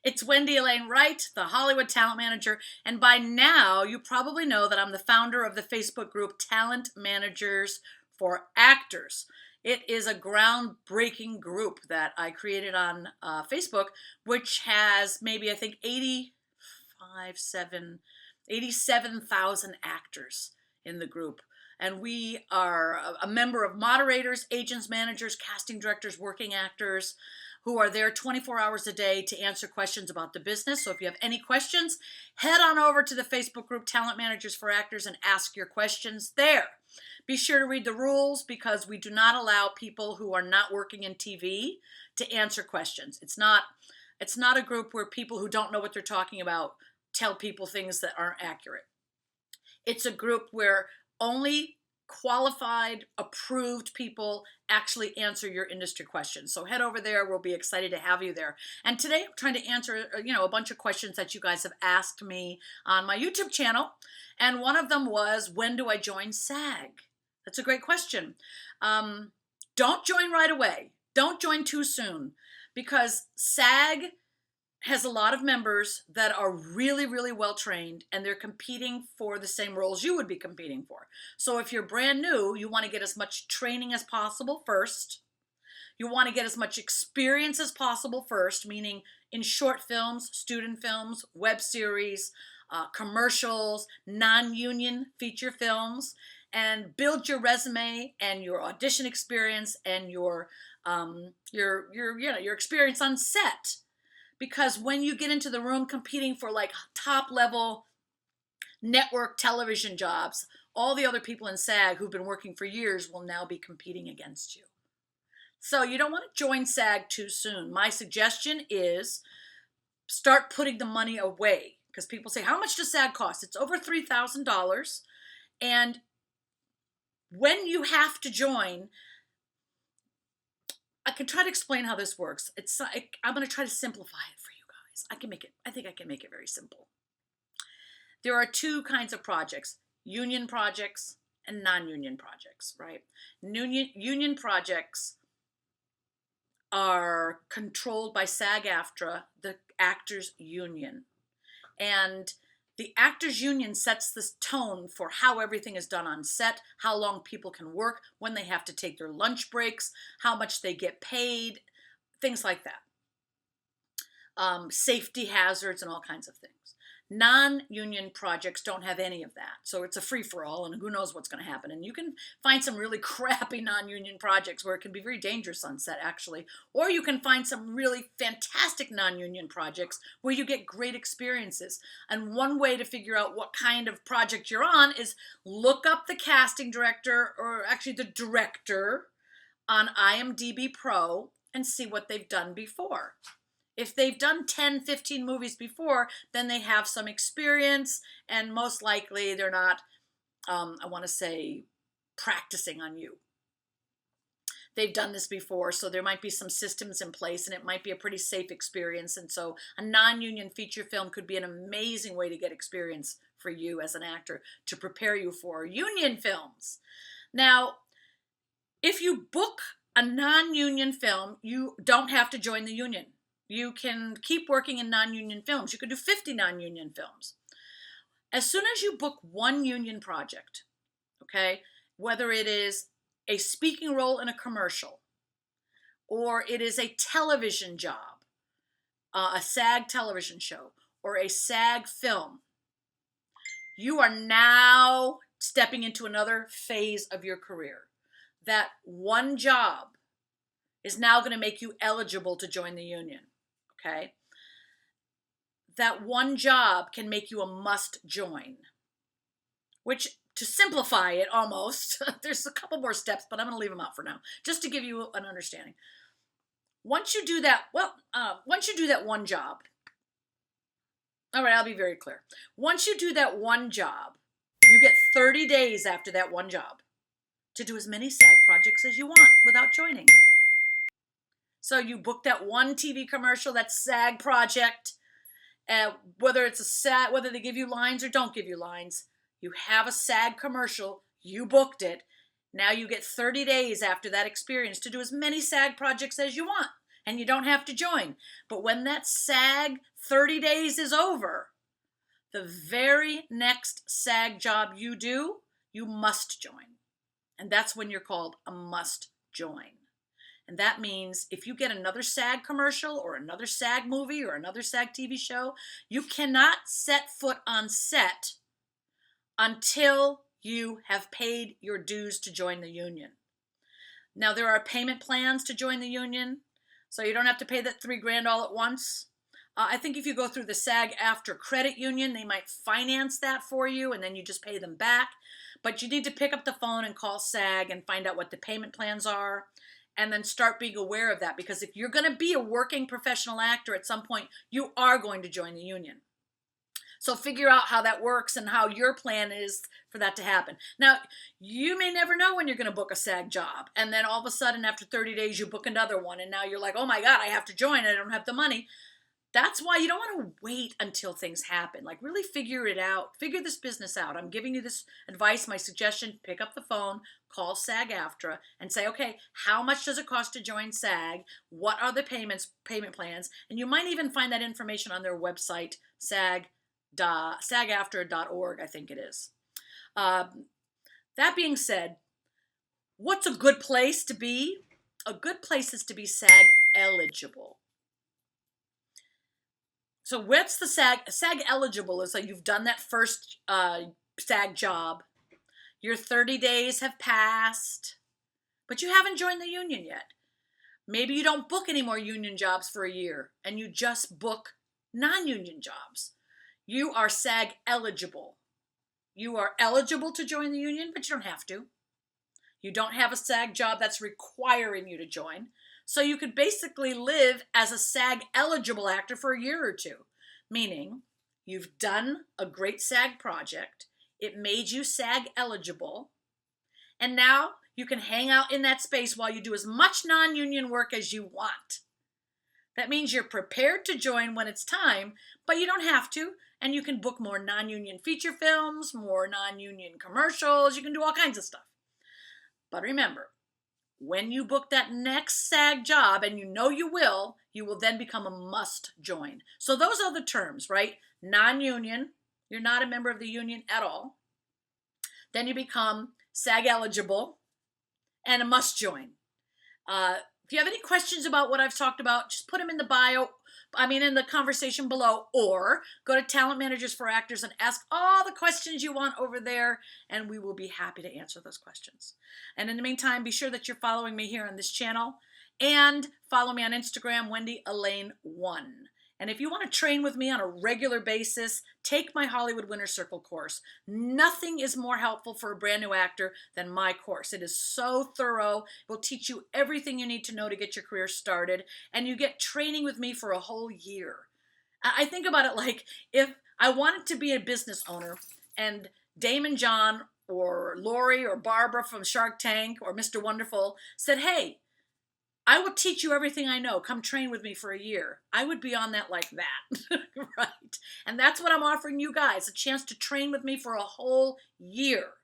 It's Wendy Alane Wright, the Hollywood Talent Manager, and by now you probably know that I'm the founder of the Facebook group Talent Managers for Actors. It is a groundbreaking group that I created on Facebook, which has maybe I think 87,000 actors in the group. And we are a member of moderators, agents, managers, casting directors, working actors, who are there 24 hours a day to answer questions about the business. So if you have any questions, head on over to the Facebook group Talent Managers for Actors and ask your questions there. Be sure to read the rules because we do not allow people who are not working in TV to answer questions. It's not a group where people who don't know what they're talking about tell people things that aren't accurate. It's a group where only qualified, approved people actually answer your industry questions. So head over there. We'll be excited to have you there. And today I'm trying to answer, a bunch of questions that you guys have asked me on my YouTube channel. And one of them was, when do I join SAG? That's a great question. Don't join right away. Don't join too soon, because SAG has a lot of members that are really, really well trained, and they're competing for the same roles you would be competing for. So if you're brand new, you want to get as much training as possible first. You want to get as much experience as possible first, meaning in short films, student films, web series, commercials, non-union feature films, and build your resume and your audition experience and your experience on set. Because when you get into the room competing for like top level network television jobs, all the other people in SAG who've been working for years will now be competing against you. So you don't want to join SAG too soon. My suggestion is start putting the money away, because people say, how much does SAG cost? It's over $3,000. And when you have to join, I can try to explain how this works. I'm going to try to simplify it for you guys. I think I can make it very simple. There are two kinds of projects: union projects and non-union projects, right? Union projects are controlled by SAG-AFTRA, the actors union. And the actors union sets the tone for how everything is done on set, how long people can work, when they have to take their lunch breaks, how much they get paid, things like that. Safety hazards and all kinds of things. Non-union projects don't have any of that. So it's a free-for-all, and who knows what's going to happen. And you can find some really crappy non-union projects where it can be very dangerous on set, actually. Or you can find some really fantastic non-union projects where you get great experiences. And one way to figure out what kind of project you're on is look up the casting director, or actually the director, on IMDb Pro and see what they've done before. If they've done 10, 15 movies before, then they have some experience, and most likely they're not, practicing on you. They've done this before, so there might be some systems in place, and it might be a pretty safe experience. And so a non-union feature film could be an amazing way to get experience for you as an actor to prepare you for union films. Now, if you book a non-union film, you don't have to join the union. You can keep working in non-union films. You could do 50 non-union films. As soon as you book one union project, okay, whether it is a speaking role in a commercial, or it is a television job, a SAG television show, or a SAG film, you are now stepping into another phase of your career. That one job is now going to make you eligible to join the union. Okay, that one job can make you a must join, which, to simplify it almost, there's a couple more steps, but I'm going to leave them out for now, just to give you an understanding. Once you do that one job, all right, I'll be very clear. Once you do that one job, you get 30 days after that one job to do as many SAG projects as you want without joining. So you book that one TV commercial, that SAG project, whether they give you lines or don't give you lines, you have a SAG commercial, you booked it. Now you get 30 days after that experience to do as many SAG projects as you want. and you don't have to join. But when that SAG 30 days is over, the very next SAG job you do, you must join. And that's when you're called a must join. And that means if you get another SAG commercial or another SAG movie or another SAG TV show, you cannot set foot on set until you have paid your dues to join the union. Now, there are payment plans to join the union, so you don't have to pay that $3,000 all at once. I think if you go through the SAG-AFTRA credit union, they might finance that for you, and then you just pay them back. But you need to pick up the phone and call SAG and find out what the payment plans are, and then start being aware of that. Because if you're going to be a working professional actor at some point, you are going to join the union. So figure out how that works and how your plan is for that to happen. Now, you may never know when you're going to book a SAG job. And then all of a sudden, after 30 days, you book another one. And now you're like, oh my God, I have to join. I don't have the money. That's why you don't want to wait until things happen. Like, really figure it out. Figure this business out. I'm giving you this advice. My suggestion, pick up the phone, call SAG-AFTRA, and say, okay, how much does it cost to join SAG? What are the payment plans? And you might even find that information on their website, SAG-AFTRA.org, I think it is. That being said, what's a good place to be? A good place is to be SAG eligible. So what's the SAG eligible is that you've done that first SAG job. Your 30 days have passed, but you haven't joined the union yet. Maybe you don't book any more union jobs for a year, and you just book non-union jobs. You are SAG eligible. You are eligible to join the union, but you don't have to. You don't have a SAG job that's requiring you to join. So you could basically live as a SAG eligible actor for a year or two, meaning you've done a great SAG project, it made you SAG eligible, and now you can hang out in that space while you do as much non-union work as you want. That means you're prepared to join when it's time, but you don't have to, and you can book more non-union feature films, more non-union commercials, you can do all kinds of stuff. But remember, when you book that next SAG job, and you know you will then become a must join. So those are the terms, right? Non-union, you're not a member of the union at all. Then you become SAG eligible and a must join. If you have any questions about what I've talked about, just put them in the conversation below, or go to Talent Managers for Actors and ask all the questions you want over there, and we will be happy to answer those questions. And in the meantime, be sure that you're following me here on this channel, and follow me on Instagram, Wendy Alane 1. And if you want to train with me on a regular basis, take my Hollywood Winner Circle course. Nothing is more helpful for a brand new actor than my course. It is so thorough. It will teach you everything you need to know to get your career started. And you get training with me for a whole year. I think about it like if I wanted to be a business owner and Damon John or Lori or Barbara from Shark Tank or Mr. Wonderful said, hey, I will teach you everything I know. Come train with me for a year. I would be on that like that, right? And that's what I'm offering you guys, a chance to train with me for a whole year.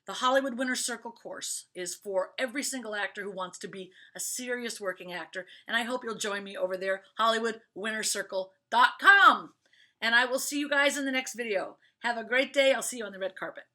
The Hollywood Winner Circle course is for every single actor who wants to be a serious working actor. And I hope you'll join me over there, HollywoodWinnerCircle.com. And I will see you guys in the next video. Have a great day. I'll see you on the red carpet.